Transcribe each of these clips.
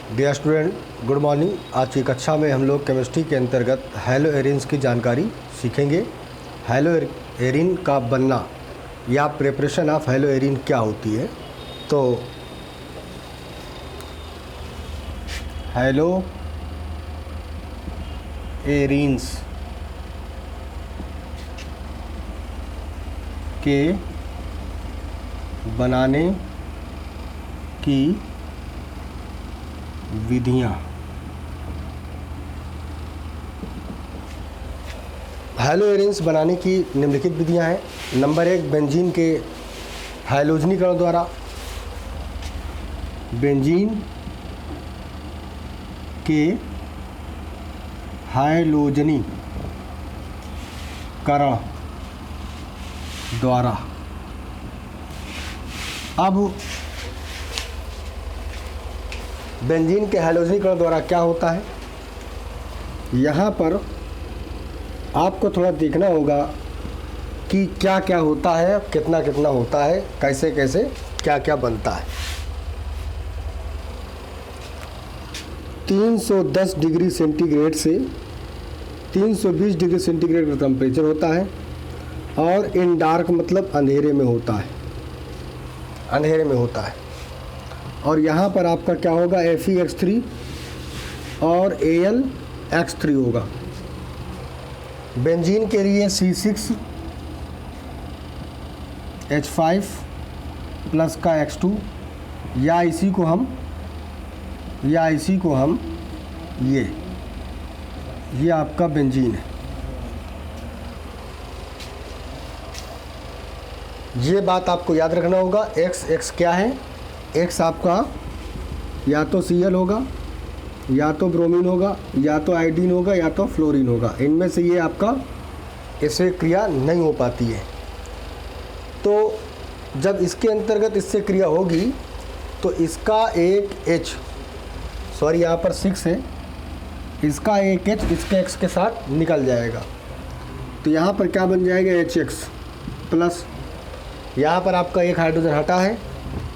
Dear student, good morning. आज की कक्षा में हम लोग केमिस्ट्री के अंतर्गत हैलो एरिन्स की जानकारी सीखेंगे। हैलो एरिन का बनना या प्रिपरेशन ऑफ हैलो एरिन क्या होती है। तो हैलो एरिन्स के बनाने की विधियाँ। हैलो एरिन्स बनाने की निम्नलिखित विधियाँ हैं। नंबर 1, बेंजीन के हैलोजनीकरण द्वारा। बेंजीन के हैलोजनीकरण द्वारा। अब बेंजीन के हैलोजनीकरण द्वारा क्या होता है, यहाँ पर आपको थोड़ा देखना होगा कि क्या क्या होता है, कितना कितना होता है, कैसे कैसे क्या क्या बनता है। 310 डिग्री सेंटीग्रेड से 320 डिग्री सेंटीग्रेड का टेम्परेचर होता है और इन डार्क मतलब अंधेरे में होता है, अंधेरे में होता है। और यहाँ पर आपका क्या होगा, Fe(X3) और Al(X3) होगा। बेंजीन के लिए C6H5 प्लस का X2 या इसी को हम ये आपका बेंजीन है। ये बात आपको याद रखना होगा। X क्या है, X आपका या तो Cl होगा, या तो ब्रोमीन होगा, या तो आयोडीन होगा, या तो फ्लोरीन होगा। इनमें से ये आपका इससे क्रिया नहीं हो पाती है। तो जब इसके अंतर्गत इससे क्रिया होगी तो इसका एक H, सॉरी यहाँ पर 6 है, इसका एक H इसके X के साथ निकल जाएगा। तो यहाँ पर क्या बन जाएगा, HX प्लस, यहाँ पर आपका एक हाइड्रोजन हटा है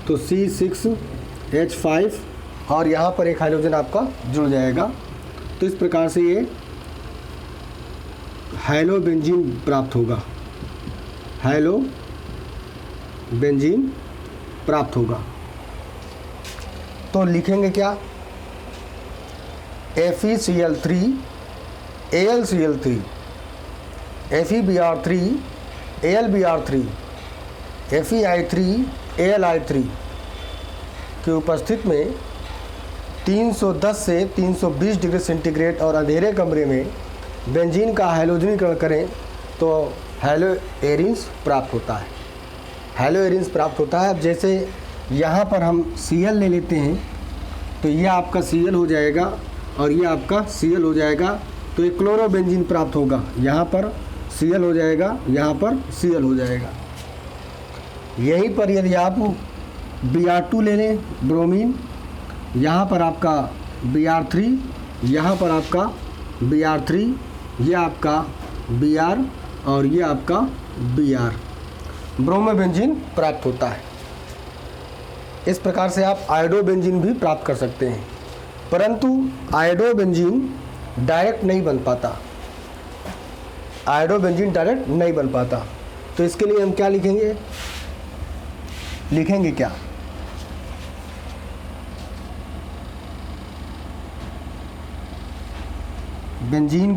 तो C6H5 और यहाँ पर एक हाइड्रोजन आपका जुड़ जाएगा। तो इस प्रकार से ये हैलो बेंजीन प्राप्त होगा, हैलो बेंजीन प्राप्त होगा। तो लिखेंगे क्या, FeCl3 AlCl3 FeBr3 AlBr3 FeI3 AlI3 की उपस्थित में 310 से 320 डिग्री सेंटीग्रेड और अंधेरे कमरे में बेंजीन का हैलोजनीकरण करें तो हैलो एरिन्स प्राप्त होता है। हैलो एरिन्स प्राप्त होता है। अब जैसे यहाँ पर हम Cl ले लेते हैं तो ये आपका Cl हो जाएगा और ये आपका Cl हो जाएगा, तो एक क्लोरोबेंजीन प्राप्त होगा। यहाँ पर Cl हो जाएगा, यहाँ पर Cl हो जाएगा। यहीं पर यदि आप Br2 ले लें, ब्रोमीन, यहाँ पर आपका Br3, यहाँ पर आपका Br3, ये आपका Br और ये आपका Br, ब्रोमोबेंजीन प्राप्त होता है। इस प्रकार से आप आयोडोबेंजीन भी प्राप्त कर सकते हैं, परंतु आयोडोबेंजीन डायरेक्ट नहीं बन पाता, आयोडोबेंजीन डायरेक्ट नहीं बन पाता। तो इसके लिए हम क्या लिखेंगे क्या, बेंजीन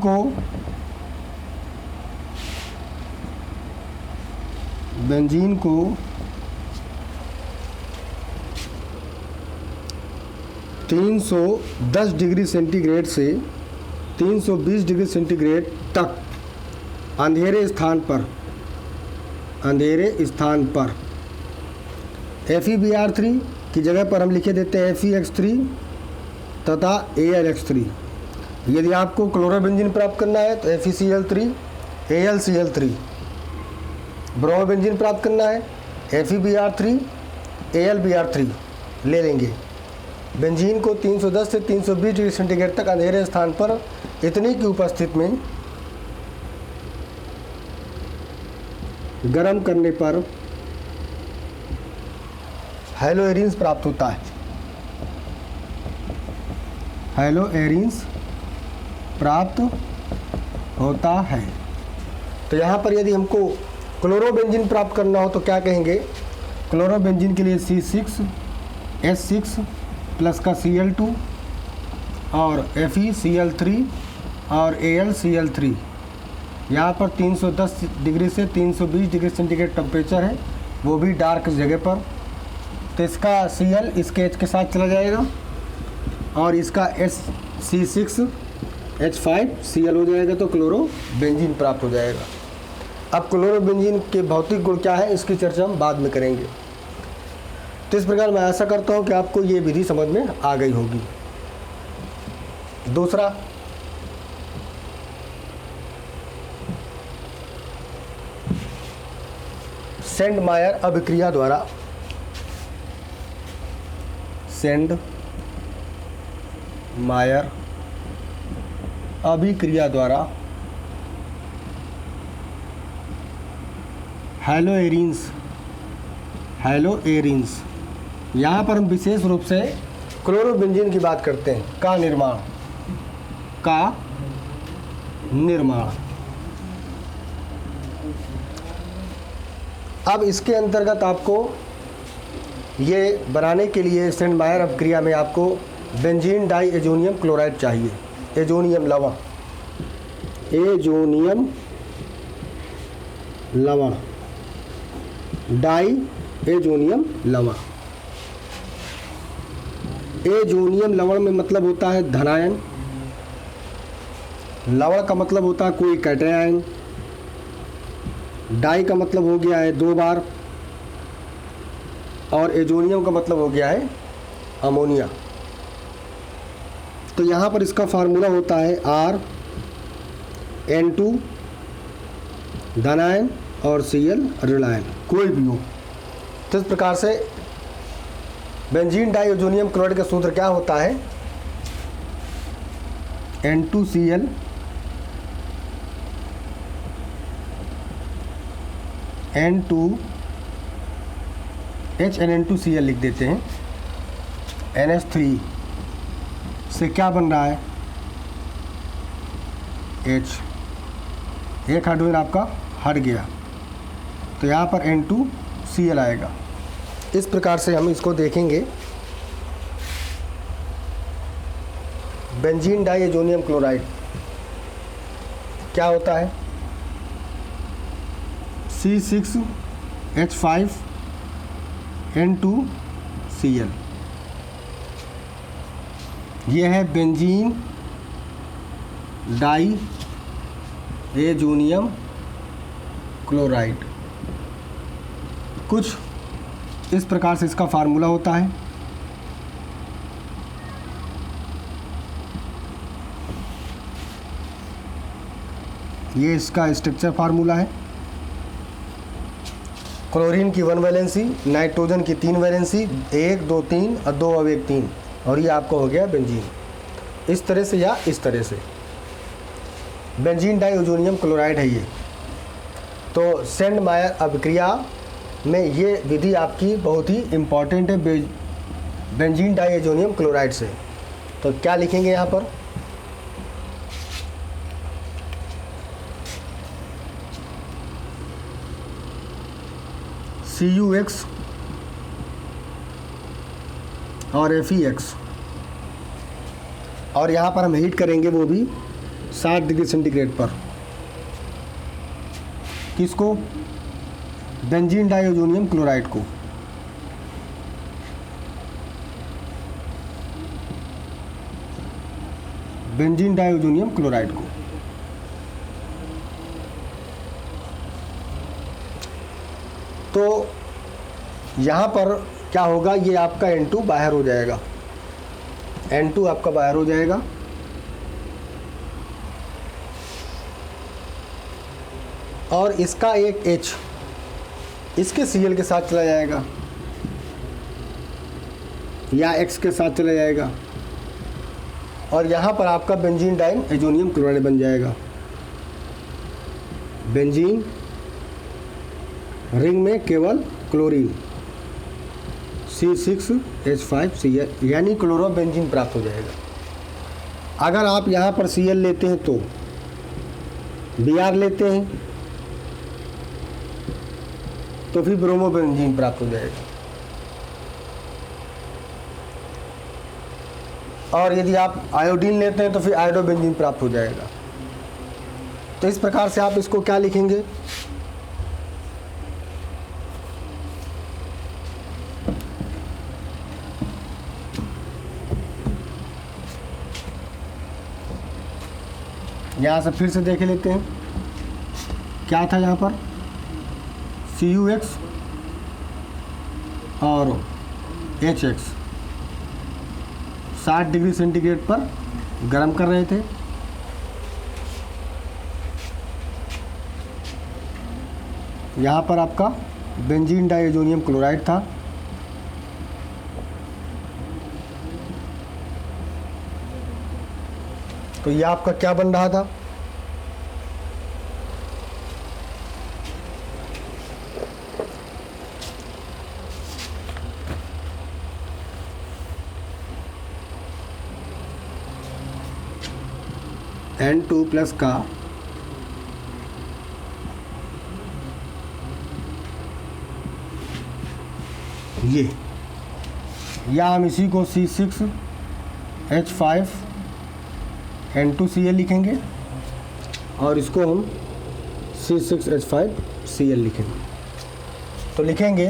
को 310 डिग्री सेंटीग्रेड से 320 डिग्री सेंटीग्रेड तक अंधेरे स्थान पर FeBr3 की जगह पर हम लिखे देते हैं FeX3 तथा AlX3। यदि आपको क्लोरोबेंजीन प्राप्त करना है तो FeCl3 AlCl3, ब्रोमोबेंजीन प्राप्त करना है FeBr3 AlBr3 ले लेंगे। बेंजीन को 310 से 320 डिग्री सेंटीग्रेड तक अंधेरे स्थान पर इतने की उपस्थिति में गर्म करने पर हैलो एरिन्स प्राप्त होता है। हेलो एरिन्स प्राप्त होता है। तो यहाँ पर यदि हमको क्लोरोबेंजीन प्राप्त करना हो तो क्या कहेंगे? क्लोरोबेंजीन के लिए C6H6 प्लस का Cl2 और FeCl3 और AlCl3। यहाँ पर 310 डिग्री से 320 डिग्री सेंटीग्रेड टेम्परेचर है, वो भी डार्क जगह पर। तो इसका Cl इसके H के साथ चला जाएगा और इसका C6H5Cl हो जाएगा, तो क्लोरोबेंजीन प्राप्त हो जाएगा। अब क्लोरोबेंजीन के भौतिक गुण क्या है इसकी चर्चा हम बाद में करेंगे। तो इस प्रकार मैं आशा करता हूँ कि आपको ये विधि समझ में आ गई होगी। दूसरा, सेंडमायर अभिक्रिया द्वारा, सेंडमायर अभिक्रिया द्वारा हेलोएरिन्स, यहाँ पर हम विशेष रूप से क्लोरोबेंजीन की बात करते हैं, का निर्माण। अब इसके अंतर्गत आपको ये बनाने के लिए सेंडमायर अभिक्रिया में आपको बेंजीन डाई एजोनियम क्लोराइड चाहिए, एजोनियम लवण, डाई एजोनियम लवण। एजोनियम लवण में मतलब होता है धनायन, लवण का मतलब होता है कोई कैटायन, डाई का मतलब हो गया है 2 बार, और एजोनियम का मतलब हो गया है अमोनिया। तो यहाँ पर इसका फार्मूला होता है RN2 धनायन और Cl ऋणायन, कोई भी हो। तो इस प्रकार से बेंजीन डाई एजोनियम क्लोराइड का सूत्र क्या होता है? N2Cl HNN2Cl लिख देते हैं। NH3 से क्या बन रहा है? H, एक हाइड्रोजन आपका हट गया, तो यहाँ पर N2Cl आएगा। इस प्रकार से हम इसको देखेंगे। बेंजीन डाई एजोनियम क्लोराइड क्या होता है? C6H5N2Cl, ये है बेंजीन डाई एजोनियम क्लोराइड। कुछ इस प्रकार से इसका फार्मूला होता है। ये इसका स्ट्रक्चर फार्मूला है। क्लोरीन की 1 वैलेंसी, नाइट्रोजन की 3 वैलेंसी, 1 2 3 और 2 अवयव 3, और ये आपका हो गया बेंजीन। इस तरह से या इस तरह से बेंजीन डाई एजोनियम क्लोराइड है ये। तो सेंडमायर अभिक्रिया में ये विधि आपकी बहुत ही इम्पॉर्टेंट है बेंजीन डाई एजोनियम क्लोराइड से। तो क्या लिखेंगे यहाँ पर? CuX और FeX, और यहाँ पर हम हीट करेंगे वो भी 60 डिग्री सेंटीग्रेड पर। किसको? बेंजीन डाई एजोनियम क्लोराइड को। बेंजीन डाई एजोनियम क्लोराइड को। तो यहाँ पर क्या होगा? ये आपका N2 बाहर हो जाएगा, N2 आपका बाहर हो जाएगा, और इसका एक H इसके Cl के साथ चला जाएगा या X के साथ चला जाएगा, और यहाँ पर आपका बेंजीन डाई एजोनियम क्लोराइड बन जाएगा। बेंजीन रिंग में केवल क्लोरीन C6H5Cl, यानी क्लोरोबेंजीन प्राप्त हो जाएगा। अगर आप यहाँ पर Cl लेते हैं तो Br लेते हैं तो फिर ब्रोमोबेंजीन प्राप्त हो जाएगा। और यदि आप आयोडीन लेते हैं तो फिर आयोडोबेंजीन प्राप्त हो जाएगा। तो इस प्रकार से आप इसको क्या लिखेंगे, यहाँ से फिर से देख लेते हैं क्या था यहाँ पर, CuX और HX 60 डिग्री सेंटीग्रेड पर गर्म कर रहे थे। यहाँ पर आपका बेंजीन डाइएजोनियम क्लोराइड था। तो ये आपका क्या बन रहा था, N2+ का ये, या हम इसी को C6H5N2Cl लिखेंगे और इसको हम C6H5Cl लिखेंगे। तो लिखेंगे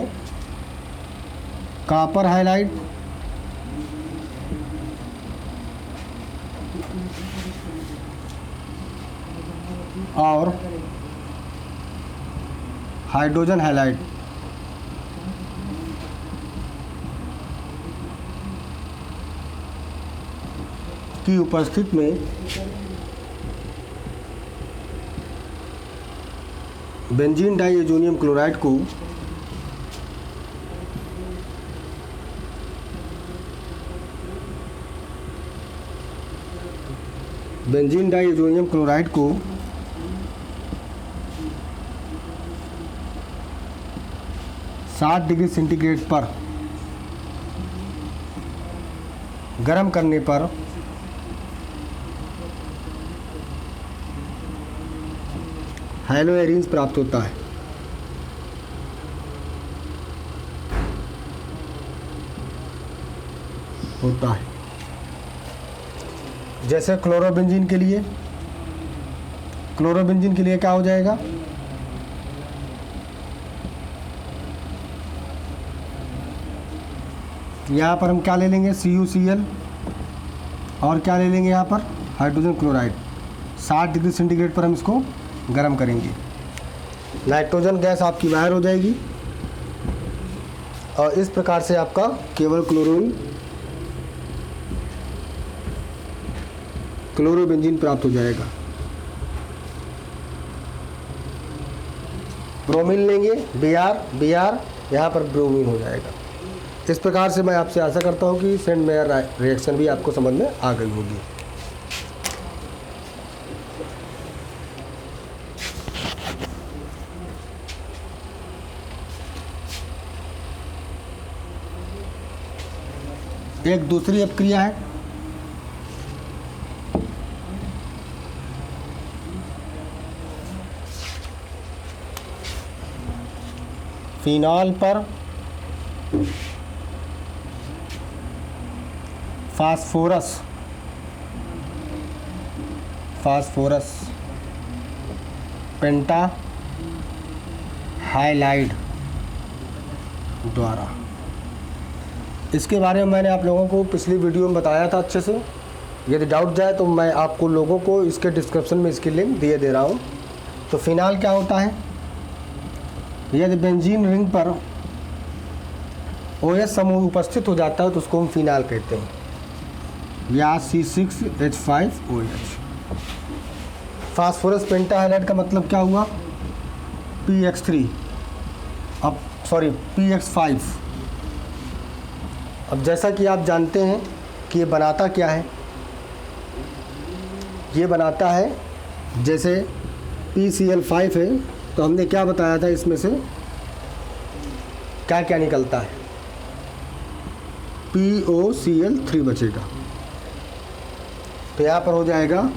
कॉपर हाइलाइड और हाइड्रोजन हाइलाइड की उपस्थिति में बेंजीन डाइएजोनियम क्लोराइड को बेंजीन डाइएजोनियम क्लोराइड को 60 डिग्री सेंटीग्रेड पर गर्म करने पर हैलोएरिन्स प्राप्त होता है। जैसे क्लोरोबेंजीन के लिए क्या हो जाएगा, यहाँ पर हम क्या ले लेंगे, CuCl और क्या ले लेंगे यहाँ पर हाइड्रोजन क्लोराइड। 60 डिग्री सेंटीग्रेड पर हम इसको गर्म करेंगे, नाइट्रोजन गैस आपकी बाहर हो जाएगी और इस प्रकार से आपका केवल क्लोरोबेंजीन प्राप्त हो जाएगा। ब्रोमीन लेंगे, Br यहाँ पर ब्रोमीन हो जाएगा। इस प्रकार से मैं आपसे आशा करता हूँ कि सेंट मेयर रिएक्शन भी आपको समझ में आ गई होगी। एक दूसरी अपक्रिया है फिनॉल पर फास्फोरस पेंटा हाइलाइड द्वारा। इसके बारे में मैंने आप लोगों को पिछली वीडियो में बताया था अच्छे से। यदि डाउट जाए तो मैं आपको लोगों को इसके डिस्क्रिप्शन में इसकी लिंक दे रहा हूँ। तो फिनाल क्या होता है, यदि बेंजीन रिंग पर OH समूह उपस्थित हो जाता है तो उसको हम फिनाल कहते हैं, या C6H5OH। फास्फोरस पेंटाहाइलाइड का मतलब क्या हुआ, PX5। अब जैसा कि आप जानते हैं कि ये बनाता क्या है, ये बनाता है जैसे PCl5 है तो हमने क्या बताया था, इसमें से क्या क्या निकलता है, POCl3 बचेगा। तो यहाँ पर हो जाएगा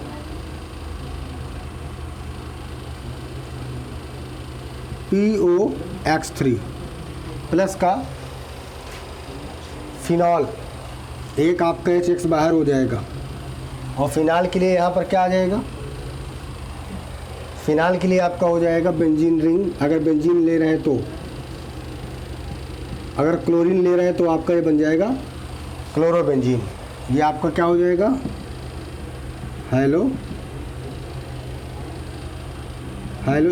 POX3 प्लस का फिनॉल, एक आपका HX बाहर हो जाएगा। और फिनाल के लिए यहाँ पर क्या आ जाएगा, फिनाल के लिए आपका हो जाएगा बेंजीन रिंग। अगर बेंजीन ले रहे हैं तो, अगर क्लोरीन ले रहे हैं तो आपका ये बन जाएगा क्लोरोबेंजीन। ये आपका क्या हो जाएगा, हेलो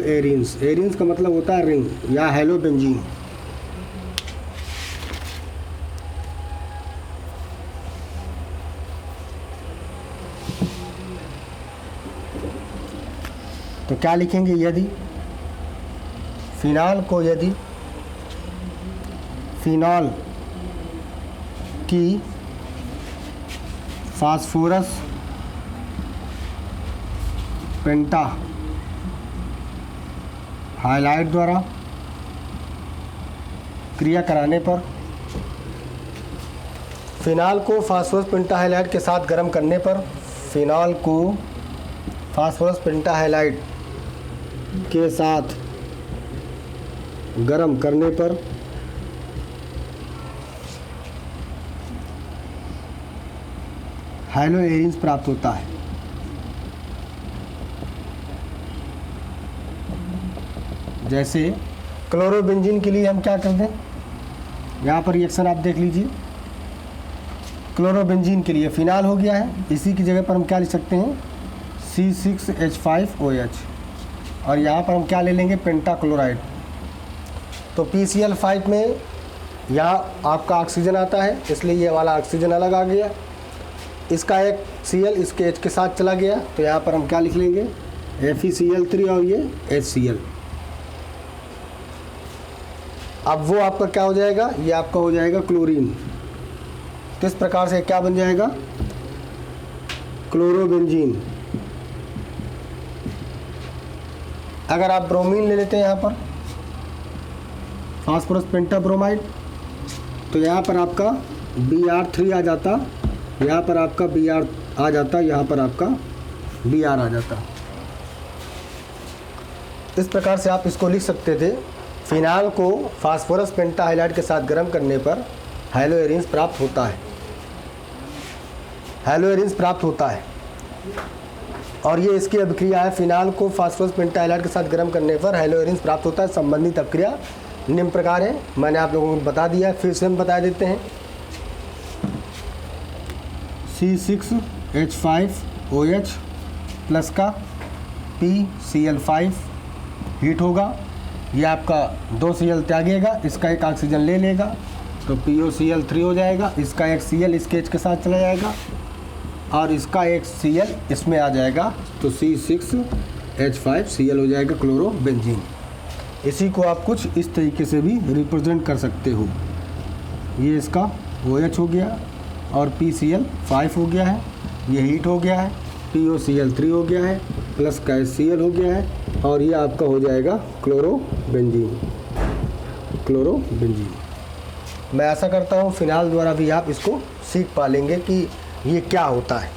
एरिन्स। एरिन्स का मतलब होता है रिंग या हेलो बेंजीन। तो क्या लिखेंगे, यदि फिनाल को, यदि फिनॉल की फास्फोरस पेंटा हाइलाइट द्वारा क्रिया कराने पर, फिनाल को फास्फोरस पेंटा हाइलाइट के साथ गर्म करने पर, फिनॉल को फास्फोरस पेंटा हाइलाइट के साथ गर्म करने पर हेलो एरिन्स प्राप्त होता है। जैसे क्लोरोबेंजीन के लिए हम क्या कर दें, यहाँ पर रिएक्शन आप देख लीजिए। क्लोरोबेंजीन के लिए फिनाल हो गया है, इसी की जगह पर हम क्या लिख सकते हैं, C6H5OH, और यहाँ पर हम क्या ले लेंगे, पेंटाक्लोराइड। तो PCl5 में यहाँ आपका ऑक्सीजन आता है, इसलिए ये वाला ऑक्सीजन अलग आ गया। इसका एक Cl इसके H के साथ चला गया, तो यहाँ पर हम क्या लिख लेंगे, FeCl3 और ये HCl। अब वो आपका क्या हो जाएगा, ये आपका हो जाएगा क्लोरीन। तो इस प्रकार से क्या बन जाएगा, क्लोरोबेंजीन। अगर आप ब्रोमीन ले लेते हैं यहाँ पर, फास्फोरस पेंटाब्रोमाइड, तो यहाँ पर आपका Br3 आ जाता, यहाँ पर आपका Br आ जाता, यहाँ पर आपका Br आ जाता। इस प्रकार से आप इसको लिख सकते थे, फिनाल को फास्फोरस पेंटाहाइलाइड के साथ गर्म करने पर हेलो एरिन्स प्राप्त होता है, हेलो एरिन्स प्राप्त होता है। और ये इसकी अभिक्रिया है, फिनाल को फास्फोरस पेंटाहाइलाइड के साथ गर्म करने पर हेलो एरिन्स प्राप्त होता है। संबंधित अभिक्रिया निम्न प्रकार है, मैंने आप लोगों को बता दिया, फिर से हम बता देते हैं। C6H5OH प्लस का PCl5 हीट होगा, ये आपका 2 Cl त्यागेगा, इसका एक ऑक्सीजन ले लेगा, तो POCl3 हो जाएगा। इसका एक Cl इसके H के साथ चला जाएगा और इसका एक Cl इसमें आ जाएगा, तो C6H5Cl हो जाएगा क्लोरोबेंजीन। इसी को आप कुछ इस तरीके से भी रिप्रेजेंट कर सकते हो। ये इसका OH हो गया और PCl5 हो गया है, ये हीट हो गया है, POCl3 हो गया है, प्लस का Cl हो गया है, और ये आपका हो जाएगा क्लोरोबेंजीन। क्लोरोबेंजीन मैं आशा करता हूँ फिनाल द्वारा भी आप इसको सीख पालेंगे कि ये क्या होता है।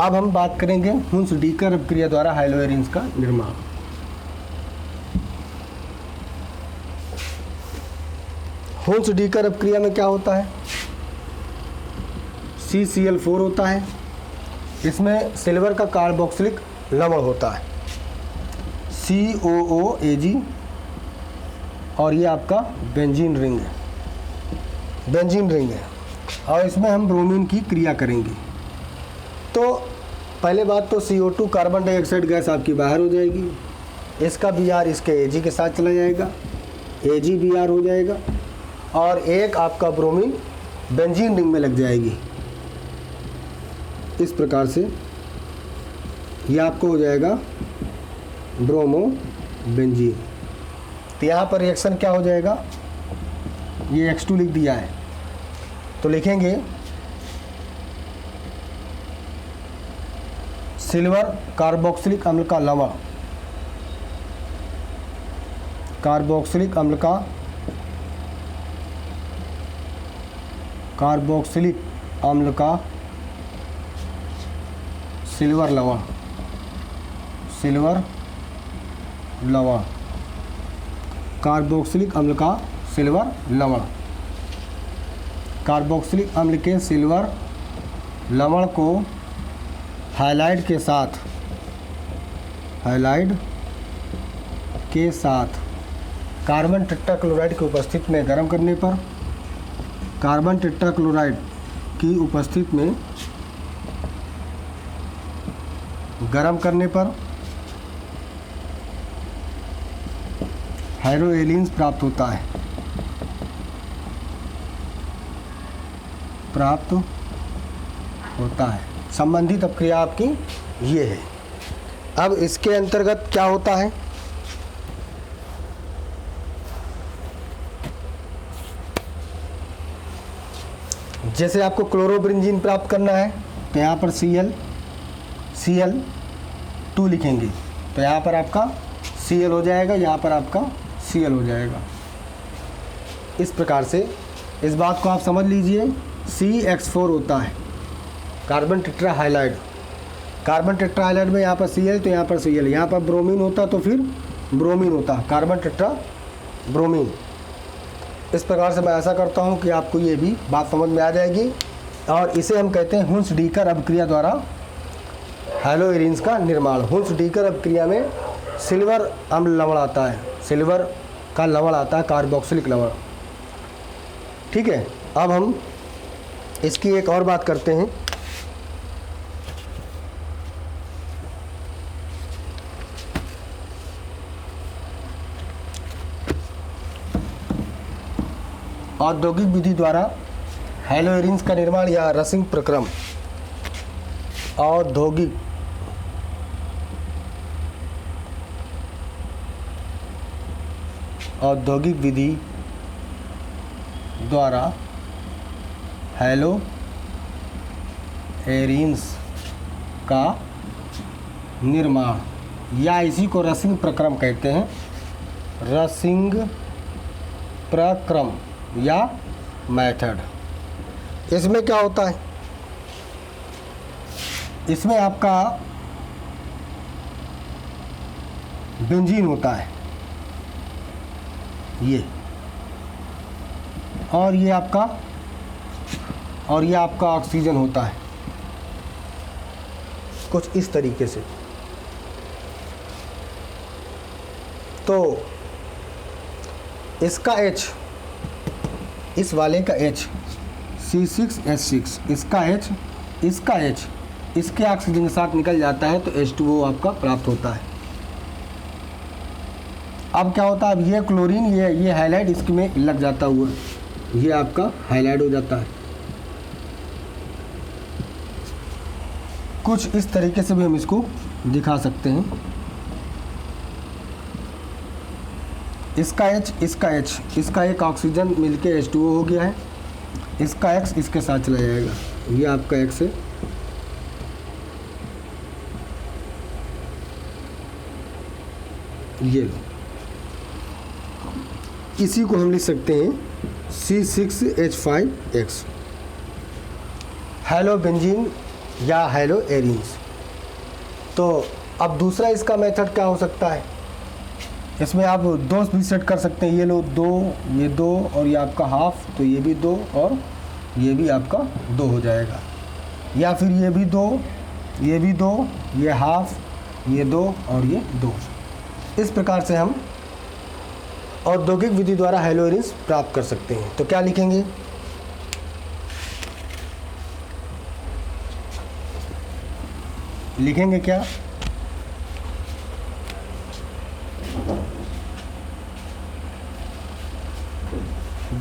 अब हम बात करेंगे हुंस-डीकर अपक्रिया द्वारा हेलो एरिन्स का निर्माण। हुंस-डीकर अपक्रिया में क्या होता है, CCl4 होता है, इसमें सिल्वर का कार्बोक्सिलिक लवण होता है, COOAg, और ये आपका बेंजीन रिंग है, बेंजीन रिंग है, और इसमें हम ब्रोमीन की क्रिया करेंगे। तो पहले बात तो CO2 कार्बन डाइऑक्साइड गैस आपकी बाहर हो जाएगी, इसका Br इसके Ag के साथ चला जाएगा, AgBr हो जाएगा, और एक आपका ब्रोमीन बेंजीन रिंग में लग जाएगी। इस प्रकार से ये आपको हो जाएगा ब्रोमो बेंजीन। तो यहाँ पर रिएक्शन क्या हो जाएगा, ये X2 लिख दिया है, तो लिखेंगे सिल्वर कार्बोक्सिलिक अम्ल का लवण, कार्बोक्सिलिक अम्ल का कार्बोक्सिलिक अम्ल का सिल्वर लवण, कार्बोक्सिलिक अम्ल का सिल्वर लवण। कार्बोक्सिलिक अम्ल के सिल्वर लवण को हाइलाइड के साथ कार्बन टेट्राक्लोराइड की उपस्थिति में गर्म करने पर, कार्बन टेट्राक्लोराइड की उपस्थिति में गर्म करने पर हाइड्रोएलिन्स प्राप्त होता है। संबंधित अपक्रिया आपकी ये है। अब इसके अंतर्गत क्या होता है, जैसे आपको क्लोरोब्रेंजीन प्राप्त करना है तो यहाँ पर Cl2 लिखेंगे, तो यहाँ पर आपका Cl हो जाएगा, यहाँ पर आपका Cl हो जाएगा। इस प्रकार से इस बात को आप समझ लीजिए। CH4 होता है कार्बन टेट्राहाइलाइड। कार्बन टेट्राहाइलाइड में यहाँ पर Cl तो यहाँ पर Cl, यहाँ पर ब्रोमीन होता तो फिर ब्रोमीन होता, कार्बन टेट्रा ब्रोमीन। इस प्रकार से मैं ऐसा करता हूँ कि आपको ये भी बात समझ में आ जाएगी। और इसे हम कहते हैं हुन्स-डीकर अपक्रिया द्वारा हैलोएरिन्स का निर्माण। हुन्स-डीकर अपक्रिया में सिल्वर अम्ल लवण आता है, सिल्वर का लवण आता है, कार्बोक्सिलिक लवण। ठीक है, अब हम इसकी एक और बात करते हैं। औद्योगिक विधि द्वारा हैलोएरिन्स का निर्माण या रसिंग प्रक्रम। औद्योगिक विधि द्वारा हैलोएरिन्स का निर्माण, या इसी को रसिंग प्रक्रम कहते हैं, रसिंग प्रक्रम या मेथड। इसमें क्या होता है, इसमें आपका बेंजीन होता है ये, और ये आपका ऑक्सीजन होता है, कुछ इस तरीके से। तो इसका H, इस वाले का H C6H6, इसका H, इसके ऑक्सीजन के साथ निकल जाता है तो H2O आपका प्राप्त होता है। अब क्या होता है, अब ये क्लोरीन, ये हाइलाइड इसमें लग जाता हुआ, ये आपका हाइलाइड हो जाता है। कुछ इस तरीके से भी हम इसको दिखा सकते हैं। इसका H, इसका एक ऑक्सीजन मिलके H2O हो गया है, इसका X इसके साथ चला जाएगा, ये आपका X है। ये इसी को हम लिख सकते हैं C6H5X, हैलोबेंजीन या हैलोएरिन्स। तो अब दूसरा इसका मेथड क्या हो सकता है, इसमें आप दो भी सेट कर सकते हैं। ये लो दो, ये दो, और ये आपका हाफ, तो ये भी दो और ये भी आपका दो हो जाएगा। या फिर ये भी दो, ये भी दो, ये हाफ, ये दो और ये दो। इस प्रकार से हम औद्योगिक विधि द्वारा हैलोएरिन्स प्राप्त कर सकते हैं। तो क्या लिखेंगे, लिखेंगे क्या,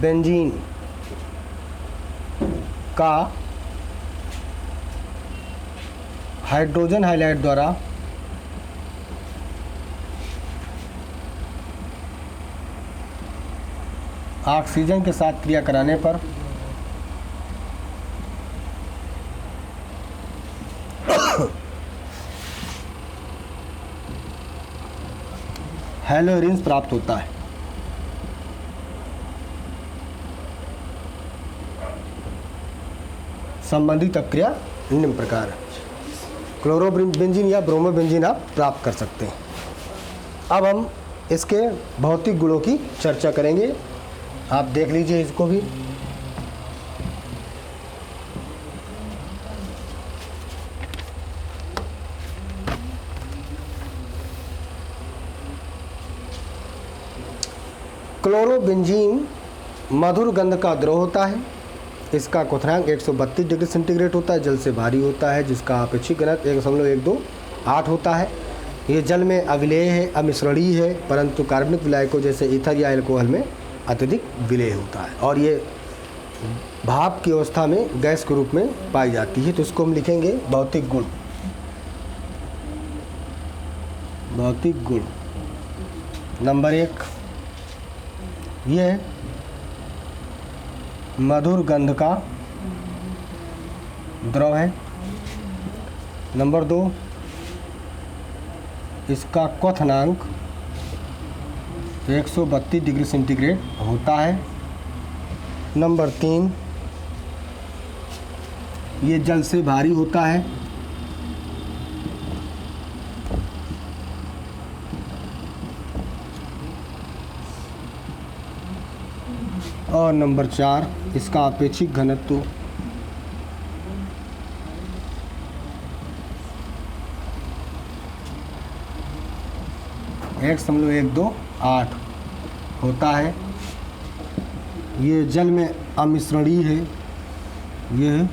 बेंजीन का हाइड्रोजन हाइलाइड द्वारा ऑक्सीजन के साथ क्रिया कराने पर हैलोएरिन्स प्राप्त होता है। संबंधित अपक्रिया निम्न प्रकार है। क्लोरोबेंजीन या ब्रोमोबेंजीन आप प्राप्त कर सकते हैं। अब हम इसके भौतिक गुणों की चर्चा करेंगे। आप देख लीजिए इसको भी। क्लोरोबेंजीन मधुर गंध का द्रव होता है। इसका क्वथनांक 132 डिग्री सेंटीग्रेड होता है। जल से भारी होता है, जिसका आपेक्षिक घनत्व 1.128 होता है। ये जल में अविलेय है, अमिश्रणीय है, परंतु कार्बनिक विलायकों जैसे ईथर या अल्कोहल में अत्यधिक विलेय होता है और ये भाप की अवस्था में गैस के रूप में पाई जाती है। तो इसको हम लिखेंगे भौतिक गुण। भौतिक गुण नंबर 1 ये मधुर गंध का द्रव है। नंबर 2 इसका क्वथनांक 132 डिग्री सेंटीग्रेड होता है। नंबर 3 ये जल से भारी होता है। और नंबर 4 इसका आपेक्षिक घनत्व 1.128 होता है। ये जल में अमिश्रणीय है, यह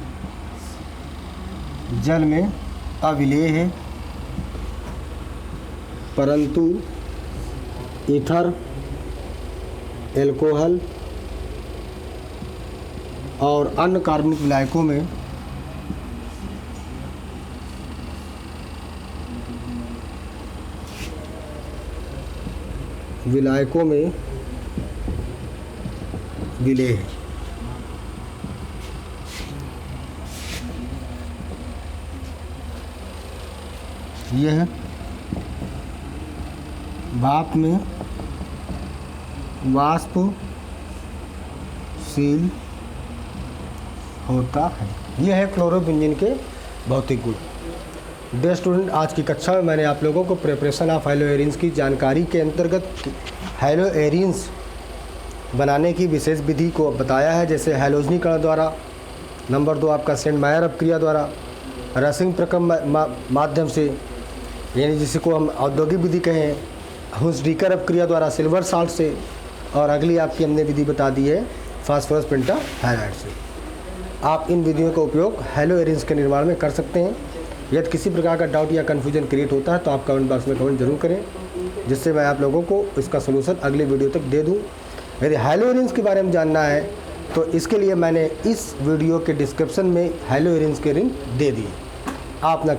जल में अविलेय है, परंतु ईथर, एल्कोहल और अन्य कार्बनिक विलायकों में विलेय है। यह भाप में वाष्पशील होता है। यह है क्लोरोबेंजीन के भौतिक गुण। डियर स्टूडेंट, आज की कक्षा में मैंने आप लोगों को प्रिपरेशन ऑफ हैलोएरिन्स की जानकारी के अंतर्गत हैलोएरिन्स बनाने की विशेष विधि को बताया है, जैसे हैलोजनीकरण द्वारा, नंबर 2 आपका सेंट मायर अपक्रिया द्वारा, रसिंग प्रक्रम माध्यम से, यानी जिसको हम औद्योगिक विधि कहें, हुंसडीकर अपक्रिया द्वारा सिल्वर साल्ट से, और अगली आपकी हमने विधि बता दी है फास्फोरस पेंटाहाइड्राइड से। आप इन विधियों का उपयोग हैलोएरिन्स के निर्माण में कर सकते हैं। यदि किसी प्रकार का डाउट या कन्फ्यूजन क्रिएट होता है तो आप कमेंट बॉक्स में कमेंट जरूर करें, जिससे मैं आप लोगों को इसका सलूशन अगले वीडियो तक दे दूं। यदि हैलोएरिन्स के बारे में जानना है तो इसके लिए मैंने इस वीडियो के डिस्क्रिप्शन में हैलोएरिन्स के लिंक दे दी। आप ना